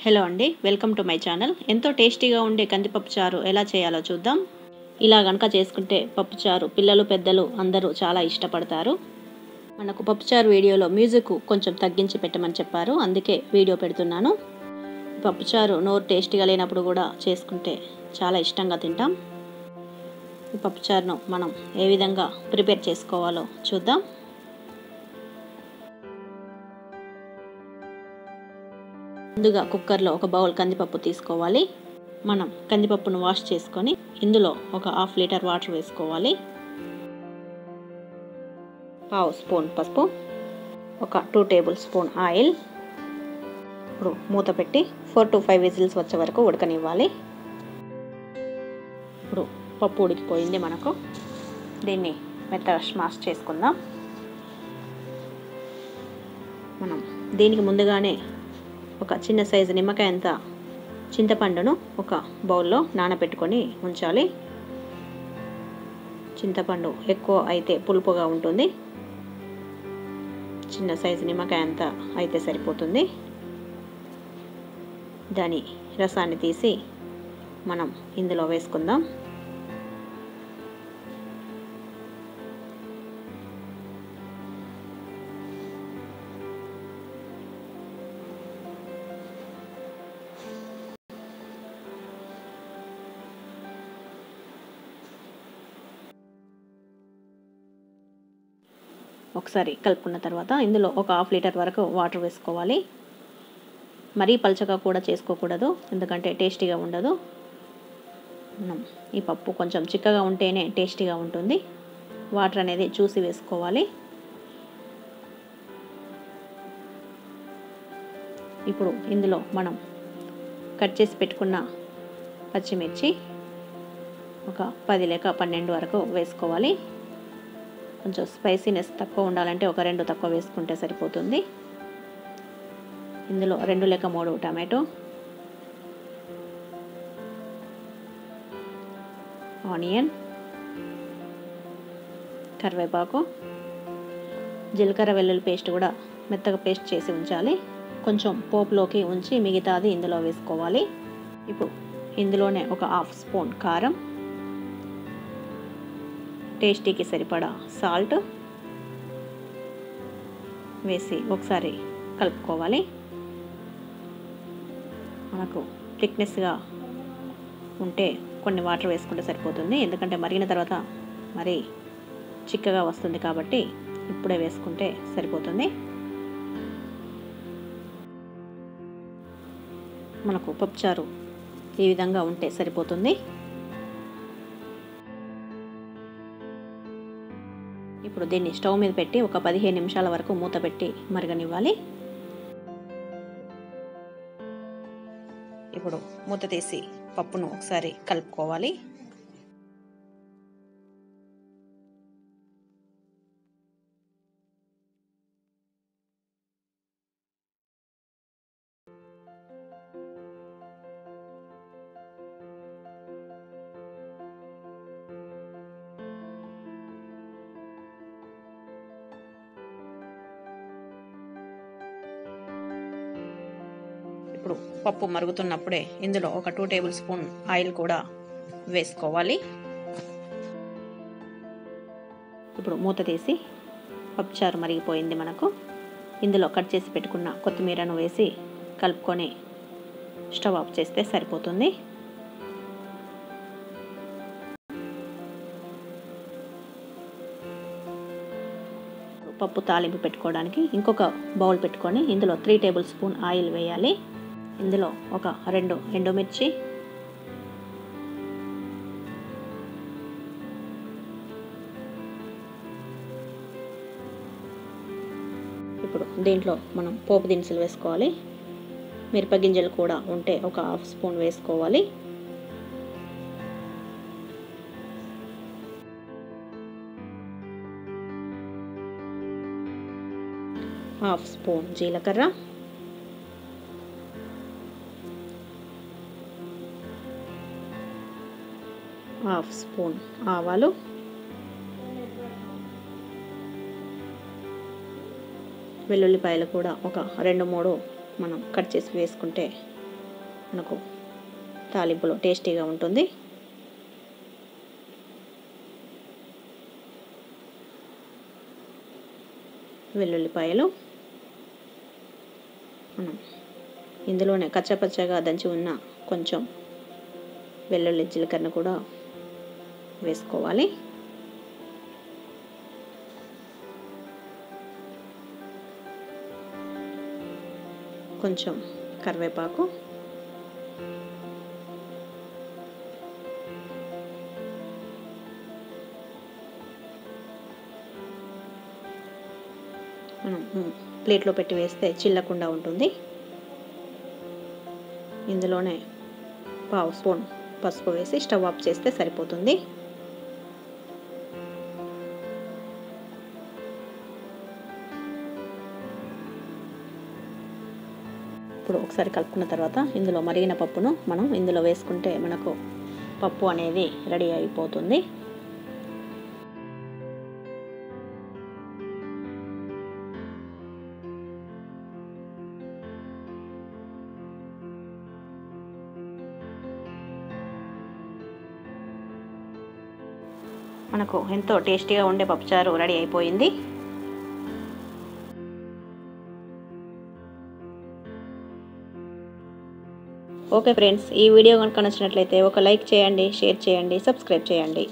Hello అండి, welcome to my channel. ఎంతో టేస్టీగా ఉండే కందిపప్పు చారు ఎలా చేయాలో చూద్దాం. ఇలా గనక చేసుకుంటే పప్పుచారు పిల్లలు పెద్దలు అందరూ చాలా ఇష్టపడతారు. మనకు పప్పుచారు వీడియోలో మ్యూజిక్ కొంచెం తగ్గించి పెట్టమని చెప్పారు, అందుకే వీడియో పెడుతున్నాను. పప్పుచారు నోరు టేస్టీగా లేనప్పుడు కూడా చేసుకుంటే చాలా ఇష్టంగా తింటాం. ఈ పప్పుచారును మనం ఏ విధంగా ప్రిపేర్ చేసుకోవాలో చూద్దాం. ముందుగా కుక్కర్లో ఒక బౌల్ కందిపప్పు తీసుకోవాలి. మనం కందిపప్పును వాష్ చేసుకొని ఇందులో ఒక హాఫ్ లీటర్ వాటర్ వేసుకోవాలి. 1/2 స్పూన్ పసుపు, ఒక 2 టేబుల్ స్పూన్ ఆయిల్. ఇప్పుడు మూత పెట్టి 4 to 5 విజిల్స్ వచ్చే వరకు ఉడకనివ్వాలి. ఇప్పుడు పప్పు ఉడికిపోయింది. మనకు దీన్ని మెత్తగా స్మాష్ చేసుకుందాం. మనం దీనికి ముందుగానే ఒక చిన్న సైజు నిమ్మకాయ అంత చింతపండును ఒక బౌల్లో నానబెట్టుకొని ఉంచాలి. చింతపండు ఎక్కువ అయితే పులుపుగా ఉంటుంది, చిన్న సైజు నిమ్మకాయ అంత అయితే సరిపోతుంది. దాని రసాన్ని తీసి మనం ఇందులో వేసుకుందాం. ఒకసారి కలుపుకున్న తర్వాత ఇందులో ఒక హాఫ్ లీటర్ వరకు వాటర్ వేసుకోవాలి. మరీ పల్చగా కూడా చేసుకోకూడదు, ఎందుకంటే టేస్టీగా ఉండదు. ఈ పప్పు కొంచెం చిక్కగా ఉంటేనే టేస్టీగా ఉంటుంది. వాటర్ అనేది చూసి వేసుకోవాలి. ఇప్పుడు ఇందులో మనం కట్ చేసి పెట్టుకున్న పచ్చిమిర్చి ఒక 10 లేక 12 వరకు వేసుకోవాలి. కొంచెం స్పైసీనెస్ తక్కువ ఉండాలంటే ఒక 2 తక్కువ వేసుకుంటే సరిపోతుంది. ఇందులో 2 లేక 3 టమాటో, ఆనియన్, కరివేపాకు, జీలకర్ర వెల్లుల్లి పేస్ట్ కూడా మెత్తగా పేస్ట్ చేసి ఉంచాలి. కొంచెం పోపులోకి ఉంచి మిగతాది ఇందులో వేసుకోవాలి. ఇప్పుడు ఇందులోనే ఒక హాఫ్ స్పూన్ కారం, టేస్టీకి సరిపడా సాల్ట్ వేసి ఒకసారి కలుపుకోవాలి. మనకు థిక్నెస్గా ఉంటే కొన్ని వాటర్ వేసుకుంటే సరిపోతుంది, ఎందుకంటే మరిగిన తర్వాత మరి చిక్కగా వస్తుంది కాబట్టి ఇప్పుడే వేసుకుంటే సరిపోతుంది. మనకు పప్పుచారు ఈ విధంగా ఉంటే సరిపోతుంది. ఇప్పుడు దీన్ని స్టవ్ మీద పెట్టి ఒక 15 నిమిషాల వరకు మూత పెట్టి మరగనివ్వాలి. ఇప్పుడు మూత తీసి పప్పును ఒకసారి కలుపుకోవాలి. ఇప్పుడు పప్పు మరుగుతున్నప్పుడే ఇందులో ఒక 2 టేబుల్ స్పూన్ ఆయిల్ కూడా వేసుకోవాలి. ఇప్పుడు మూత తీసి పప్పుచారు మరిగిపోయింది. మనకు ఇందులో కట్ చేసి పెట్టుకున్న కొత్తిమీరను వేసి కలుపుకొని స్టవ్ ఆఫ్ చేస్తే సరిపోతుంది. పప్పు తాలింపు పెట్టుకోవడానికి ఇంకొక బౌల్ పెట్టుకొని ఇందులో 3 టేబుల్ స్పూన్ ఆయిల్ వేయాలి. ఇందులో ఒక 2 ఎండుమిర్చి, ఇప్పుడు దీంట్లో మనం పోపు దినుసులు వేసుకోవాలి. మిరపగింజలు కూడా ఉంటే ఒక హాఫ్ స్పూన్ వేసుకోవాలి. హాఫ్ స్పూన్ జీలకర్ర, హాఫ్ స్పూన్ ఆవాలు, వెల్లుల్లిపాయలు కూడా ఒక 2-3 మనం కట్ చేసి వేసుకుంటే మనకు తాలింపులో టేస్టీగా ఉంటుంది. వెల్లుల్లిపాయలు మనం ఇందులోనే కచ్చపచ్చగా దంచి ఉన్న కొంచెం వెల్లుల్లి జీలకర్ర కూడా వేసుకోవాలి. కొంచెం కరివేపాకు, మనం ప్లేట్లో పెట్టి వేస్తే చిల్లకుండా ఉంటుంది. ఇందులోనే పావు స్పూన్ పసుపు వేసి స్టవ్ ఆఫ్ చేస్తే సరిపోతుంది. ఇప్పుడు ఒకసారి కలుపుకున్న తర్వాత ఇందులో మరిగిన పప్పును మనం ఇందులో వేసుకుంటే మనకు పప్పు అనేది రెడీ అయిపోతుంది. మనకు ఎంతో టేస్టీగా ఉండే పప్పుచారు రెడీ అయిపోయింది. ఓకే ఫ్రెండ్స్, ఈ వీడియో కనుక నచ్చినట్లయితే ఒక లైక్ చేయండి, షేర్ చేయండి, సబ్స్క్రైబ్ చేయండి.